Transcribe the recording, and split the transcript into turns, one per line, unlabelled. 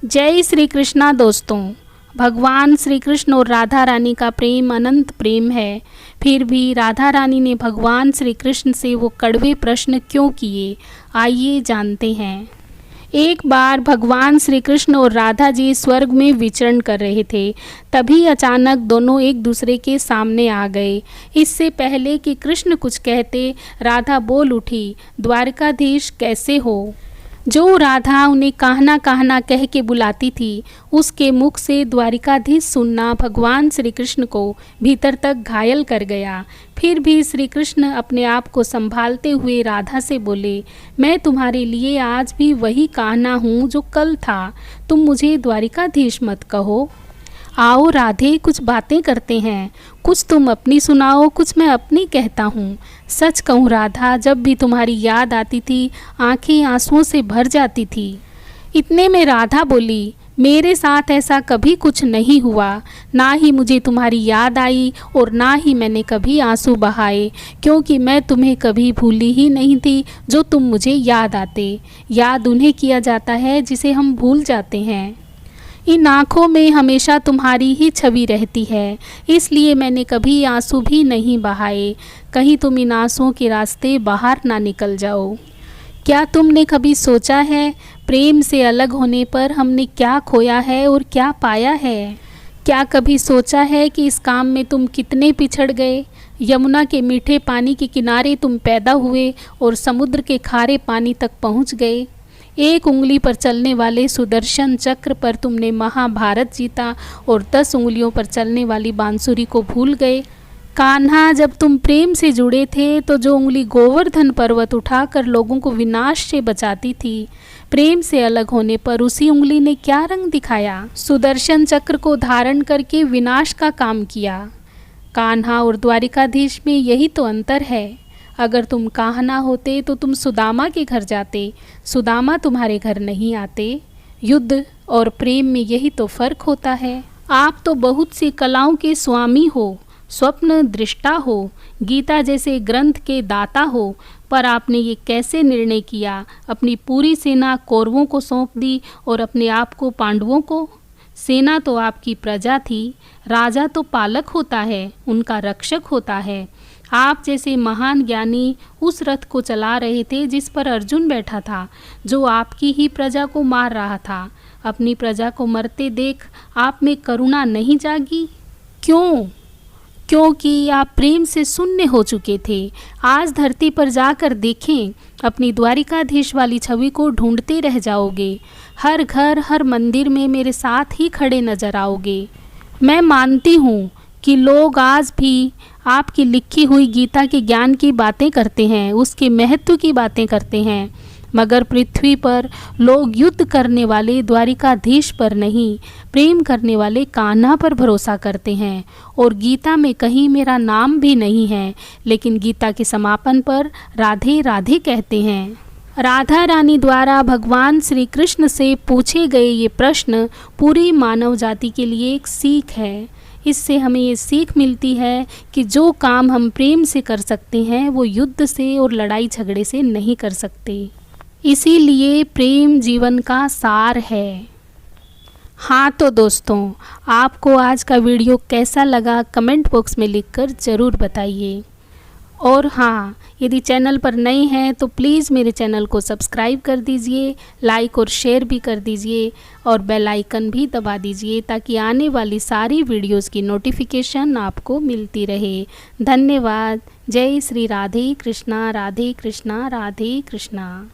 जय श्री कृष्णा दोस्तों। भगवान श्री कृष्ण और राधा रानी का प्रेम अनंत प्रेम है। फिर भी राधा रानी ने भगवान श्री कृष्ण से वो कड़वे प्रश्न क्यों किए, आइए जानते हैं। एक बार भगवान श्री कृष्ण और राधा जी स्वर्ग में विचरण कर रहे थे। तभी अचानक दोनों एक दूसरे के सामने आ गए। इससे पहले कि कृष्ण कुछ कहते, राधा बोल उठी, द्वारकाधीश कैसे हो। जो राधा उन्हें कहना कहना कह के बुलाती थी, उसके मुख से द्वारिकाधीश सुनना भगवान श्री कृष्ण को भीतर तक घायल कर गया। फिर भी श्री कृष्ण अपने आप को संभालते हुए राधा से बोले, मैं तुम्हारे लिए आज भी वही कहना हूँ जो कल था। तुम मुझे द्वारिकाधीश मत कहो। आओ राधे, कुछ बातें करते हैं। कुछ तुम अपनी सुनाओ, कुछ मैं अपनी कहता हूँ। सच कहूँ राधा, जब भी तुम्हारी याद आती थी आंखें आंसुओं से भर जाती थी। इतने में राधा बोली, मेरे साथ ऐसा कभी कुछ नहीं हुआ। ना ही मुझे तुम्हारी याद आई और ना ही मैंने कभी आंसू बहाए, क्योंकि मैं तुम्हें कभी भूली ही नहीं थी जो तुम मुझे याद आते। याद उन्हें किया जाता है जिसे हम भूल जाते हैं। इन आँखों में हमेशा तुम्हारी ही छवि रहती है, इसलिए मैंने कभी आंसू भी नहीं बहाए। कहीं तुम इन आंसुओं के रास्ते बाहर ना निकल जाओ। क्या तुमने कभी सोचा है, प्रेम से अलग होने पर हमने क्या खोया है और क्या पाया है? क्या कभी सोचा है कि इस काम में तुम कितने पिछड़ गए? यमुना के मीठे पानी के किनारे तुम पैदा हुए और समुद्र के खारे पानी तक पहुँच गए। एक उंगली पर चलने वाले सुदर्शन चक्र पर तुमने महाभारत जीता और 10 उंगलियों पर चलने वाली बांसुरी को भूल गए। कान्हा, जब तुम प्रेम से जुड़े थे तो जो उंगली गोवर्धन पर्वत उठाकर लोगों को विनाश से बचाती थी, प्रेम से अलग होने पर उसी उंगली ने क्या रंग दिखाया? सुदर्शन चक्र को धारण करके विनाश का काम किया। कान्हा और द्वारिकाधीश में यही तो अंतर है। अगर तुम कान्हा होते तो तुम सुदामा के घर जाते, सुदामा तुम्हारे घर नहीं आते। युद्ध और प्रेम में यही तो फर्क होता है। आप तो बहुत सी कलाओं के स्वामी हो, स्वप्न दृष्टा हो, गीता जैसे ग्रंथ के दाता हो, पर आपने ये कैसे निर्णय किया? अपनी पूरी सेना कौरवों को सौंप दी और अपने आप को पांडवों को। सेना तो आपकी प्रजा थी, राजा तो पालक होता है, उनका रक्षक होता है। आप जैसे महान ज्ञानी उस रथ को चला रहे थे जिस पर अर्जुन बैठा था, जो आपकी ही प्रजा को मार रहा था। अपनी प्रजा को मरते देख आप में करुणा नहीं जागी? क्यों? क्योंकि आप प्रेम से शून्य हो चुके थे। आज धरती पर जाकर देखें, अपनी द्वारिकाधीश वाली छवि को ढूंढते रह जाओगे। हर घर हर मंदिर में मेरे साथ ही खड़े नजर आओगे। मैं मानती हूँ कि लोग आज भी आपकी लिखी हुई गीता के ज्ञान की बातें करते हैं, उसके महत्व की बातें करते हैं, मगर पृथ्वी पर लोग युद्ध करने वाले द्वारिकाधीश पर नहीं, प्रेम करने वाले कान्हा पर भरोसा करते हैं। और गीता में कहीं मेरा नाम भी नहीं है, लेकिन गीता के समापन पर राधे राधे कहते हैं। राधा रानी द्वारा भगवान श्री कृष्ण से पूछे गए ये प्रश्न पूरी मानव जाति के लिए एक सीख है। इससे हमें ये सीख मिलती है कि जो काम हम प्रेम से कर सकते हैं वो युद्ध से और लड़ाई झगड़े से नहीं कर सकते। इसीलिए प्रेम जीवन का सार है। हाँ तो दोस्तों, आपको आज का वीडियो कैसा लगा कमेंट बॉक्स में लिखकर ज़रूर बताइए। और हाँ, यदि चैनल पर नए हैं तो प्लीज़ मेरे चैनल को सब्सक्राइब कर दीजिए, लाइक और शेयर भी कर दीजिए और बेल आइकन भी दबा दीजिए ताकि आने वाली सारी वीडियोस की नोटिफिकेशन आपको मिलती रहे। धन्यवाद। जय श्री राधे कृष्णा, राधे कृष्णा, राधे कृष्णा।